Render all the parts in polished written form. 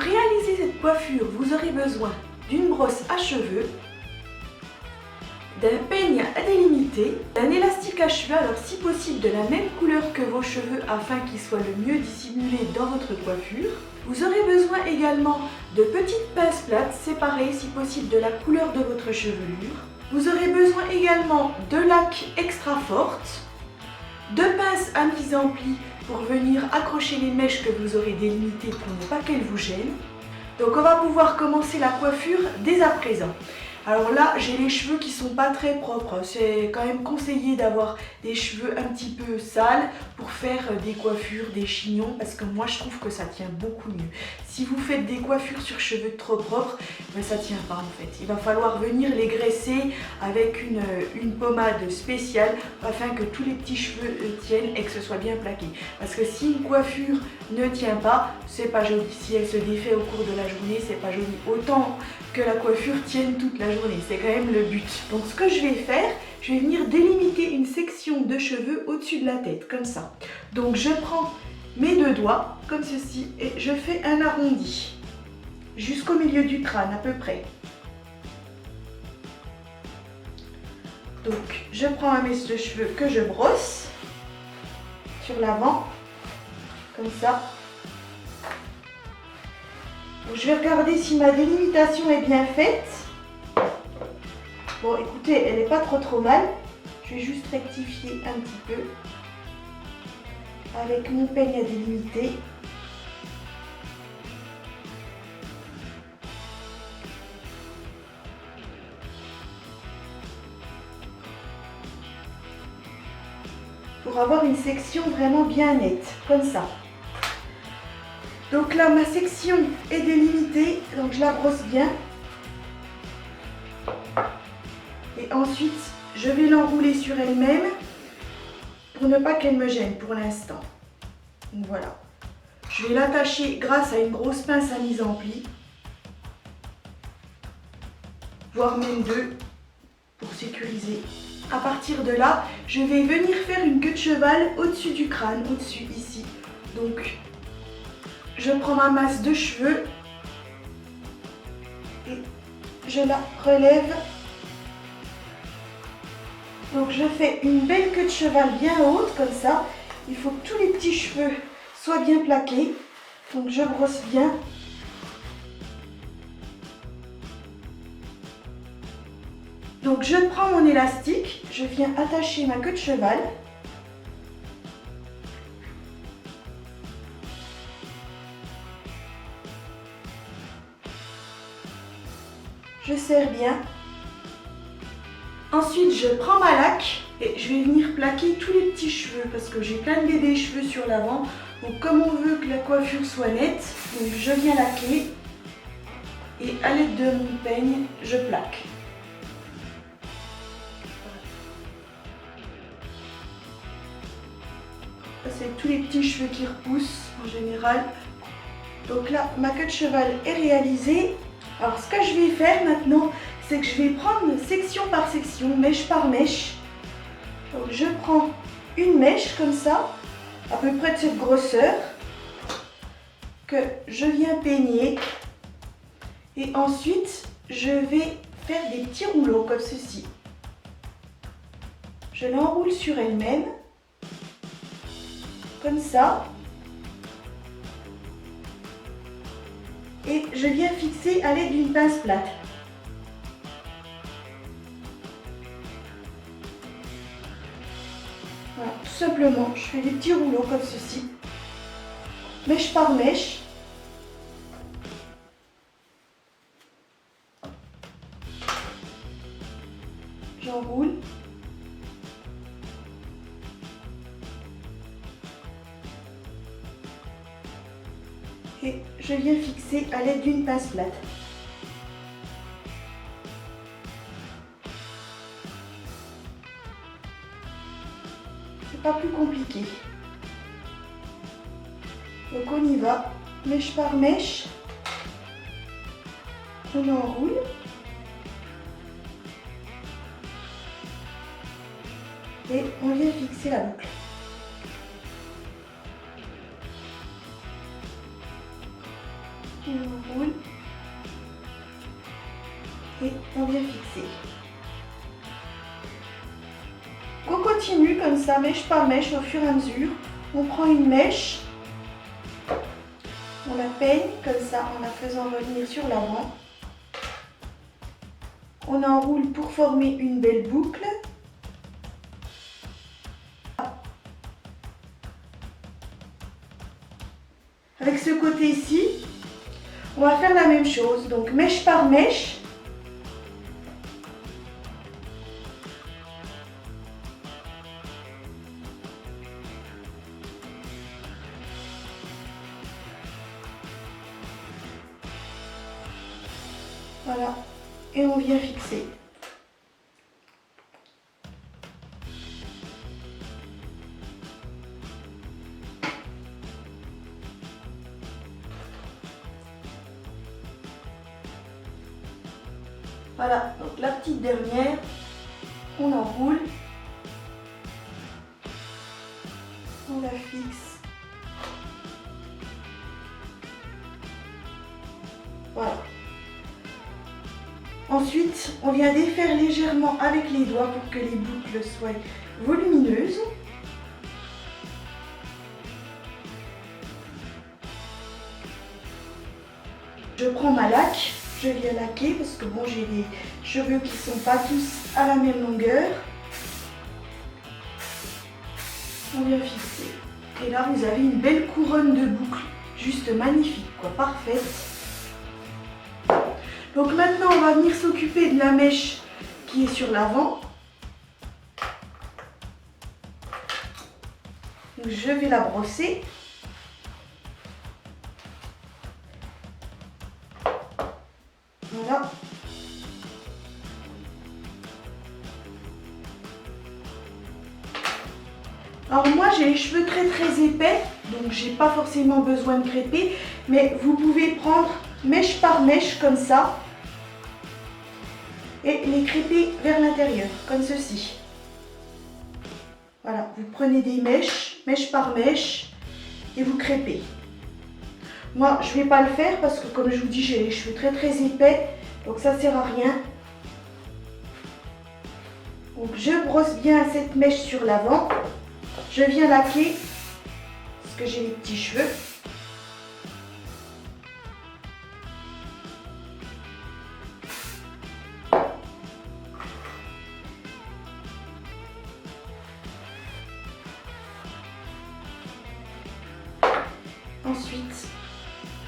réaliser cette coiffure, vous aurez besoin d'une brosse à cheveux, d'un peigne à délimiter, d'un élastique à cheveux, alors si possible de la même couleur que vos cheveux afin qu'ils soient le mieux dissimulés dans votre coiffure. Vous aurez besoin également de petites pinces plates séparées si possible de la couleur de votre chevelure. Vous aurez besoin également de laque extra forte, de pinces à mise en pli pour venir accrocher les mèches que vous aurez délimitées pour ne pas qu'elles vous gênent. Donc on va pouvoir commencer la coiffure dès à présent. Alors là, j'ai les cheveux qui sont pas très propres. C'est quand même conseillé d'avoir des cheveux un petit peu sales pour faire des coiffures, des chignons, parce que moi je trouve que ça tient beaucoup mieux. Si vous faites des coiffures sur cheveux trop propres, ben ça tient pas en fait. Il va falloir venir les graisser avec une pommade spéciale afin que tous les petits cheveux tiennent et que ce soit bien plaqué. Parce que si une coiffure ne tient pas, c'est pas joli. Si elle se défait au cours de la journée, c'est pas joli. Autant que la coiffure tienne toute la journée, c'est quand même le but. Donc ce que je vais faire, je vais venir délimiter une section de cheveux au-dessus de la tête, comme ça. Donc je prends mes deux doigts, comme ceci, et je fais un arrondi, jusqu'au milieu du crâne à peu près. Donc je prends ma mèche de cheveux que je brosse sur l'avant, comme ça. Donc, je vais regarder si ma délimitation est bien faite. Bon, écoutez, elle n'est pas trop mal. Je vais juste rectifier un petit peu avec mon peigne à délimiter. Pour avoir une section vraiment bien nette, comme ça. Donc là, ma section est délimitée, donc je la brosse bien. Et ensuite, je vais l'enrouler sur elle-même pour ne pas qu'elle me gêne pour l'instant. Donc voilà. Je vais l'attacher grâce à une grosse pince à mise en pli, voire même deux, pour sécuriser. À partir de là, je vais venir faire une queue de cheval au-dessus du crâne, au-dessus ici. Donc, je prends ma masse de cheveux et je la relève. Donc je fais une belle queue de cheval bien haute comme ça. Il faut que tous les petits cheveux soient bien plaqués. Donc je brosse bien. Donc je prends mon élastique, je viens attacher ma queue de cheval. Je serre bien. Ensuite, je prends ma laque et je vais venir plaquer tous les petits cheveux parce que j'ai plein de bébés cheveux sur l'avant. Donc comme on veut que la coiffure soit nette, donc je viens laquer et à l'aide de mon peigne, je plaque. Ça, c'est tous les petits cheveux qui repoussent en général. Donc là, ma queue de cheval est réalisée. Alors ce que je vais faire maintenant, c'est que je vais prendre section par section, mèche par mèche. Donc je prends une mèche comme ça, à peu près de cette grosseur, que je viens peigner. Et ensuite, je vais faire des petits rouleaux comme ceci. Je l'enroule sur elle-même, comme ça. Et je viens fixer à l'aide d'une pince plate. Voilà, tout simplement, je fais des petits rouleaux comme ceci, mèche par mèche. J'enroule. Et je viens fixer à l'aide d'une pince plate. C'est pas plus compliqué. Donc on y va, mèche par mèche. On enroule. Et on vient fixer la boucle. Et on roule. Et on vient fixer. On continue comme ça, mèche par mèche, au fur et à mesure. On prend une mèche, on la peigne comme ça en la faisant revenir sur l'avant. On enroule pour former une belle boucle. Avec ce côté-ci, on va faire la même chose. Donc mèche par mèche. Voilà. Et on vient fixer. Voilà, donc la petite dernière, on enroule, on la fixe. Voilà. Ensuite, on vient défaire légèrement avec les doigts pour que les boucles soient volumineuses. Je prends ma laque, je viens laquer parce que bon, j'ai des cheveux qui ne sont pas tous à la même longueur. On vient fixer. Et là, vous avez une belle couronne de boucles, juste magnifique, quoi, parfaite. Donc maintenant, on va venir s'occuper de la mèche qui est sur l'avant. Donc je vais la brosser. Voilà. Alors moi j'ai les cheveux très épais, donc j'ai pas forcément besoin de crêper, mais vous pouvez prendre mèche par mèche comme ça et les crêper vers l'intérieur, comme ceci. Voilà, vous prenez des mèches, mèche par mèche, et vous crêpez. Moi je vais pas le faire parce que comme je vous dis j'ai les cheveux très épais, donc ça sert à rien. Donc je brosse bien cette mèche sur l'avant. Je viens laquer parce que j'ai les petits cheveux. Ensuite,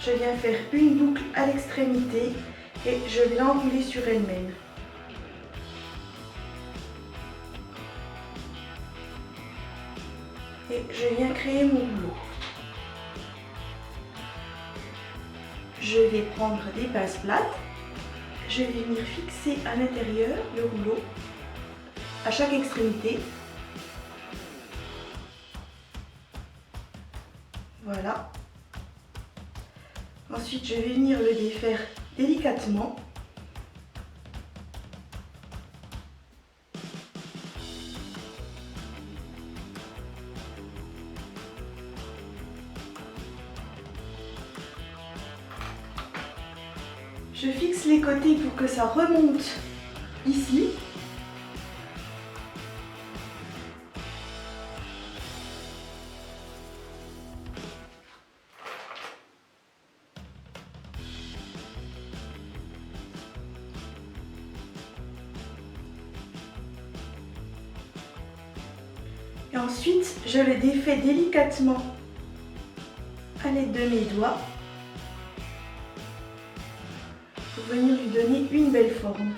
je viens faire une boucle à l'extrémité et je vais l'enrouler sur elle-même. Et je viens créer mon rouleau. Je vais prendre des bases plates. Je vais venir fixer à l'intérieur le rouleau à chaque extrémité. Voilà. Ensuite, je vais venir le défaire délicatement. Je fixe les côtés pour que ça remonte ici. Et ensuite, je le défais délicatement à l'aide de mes doigts pour venir lui donner une belle forme.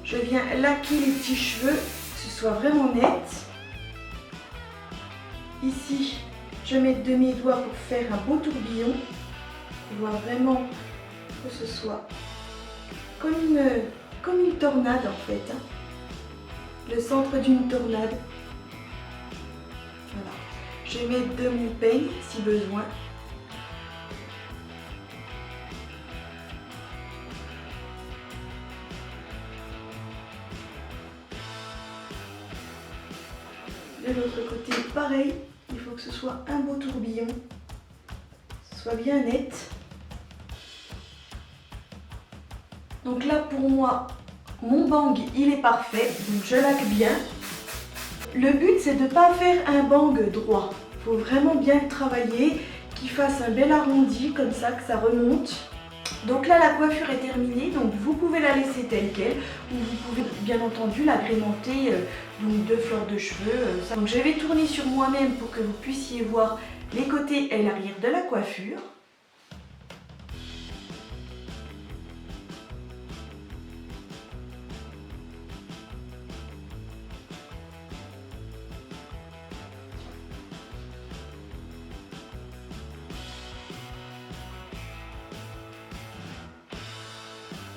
Je viens laquer les petits cheveux, que ce soit vraiment net. Ici, je mets de mes doigts pour faire un beau tourbillon. On voit vraiment que ce soit comme une tornade en fait. Le centre d'une tornade. Voilà. Je vais mettre de mon peigne si besoin. De l'autre côté, pareil, il faut faut que ce soit un beau tourbillon, que ce soit bien net. Donc là pour moi, mon bang il est parfait, donc je laque bien. Le but c'est de ne pas faire un bang droit, il faut vraiment bien le travailler, qu'il fasse un bel arrondi comme ça, que ça remonte. Donc là la coiffure est terminée, donc vous pouvez la laisser telle quelle ou vous pouvez bien entendu l'agrémenter de fleurs de cheveux. Donc je vais tourner sur moi-même pour que vous puissiez voir les côtés et l'arrière de la coiffure.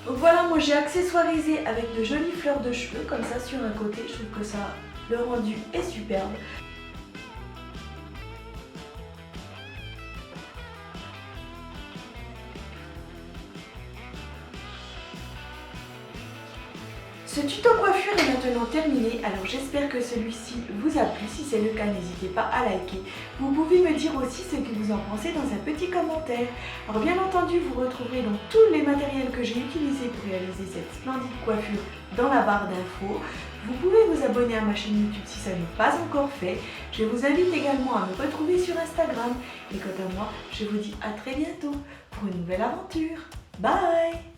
Donc voilà, moi j'ai accessoirisé avec de jolies fleurs de cheveux comme ça sur un côté. Je trouve que ça, le rendu est superbe. Ce tuto coiffure est maintenant terminé, alors j'espère que celui-ci vous a plu. Si c'est le cas, n'hésitez pas à liker. Vous pouvez me dire aussi ce que vous en pensez dans un petit commentaire. Alors bien entendu, vous retrouverez donc tous les matériels que j'ai utilisés pour réaliser cette splendide coiffure dans la barre d'infos. Vous pouvez vous abonner à ma chaîne YouTube si ça n'est pas encore fait. Je vous invite également à me retrouver sur Instagram. Et quant à moi, je vous dis à très bientôt pour une nouvelle aventure. Bye!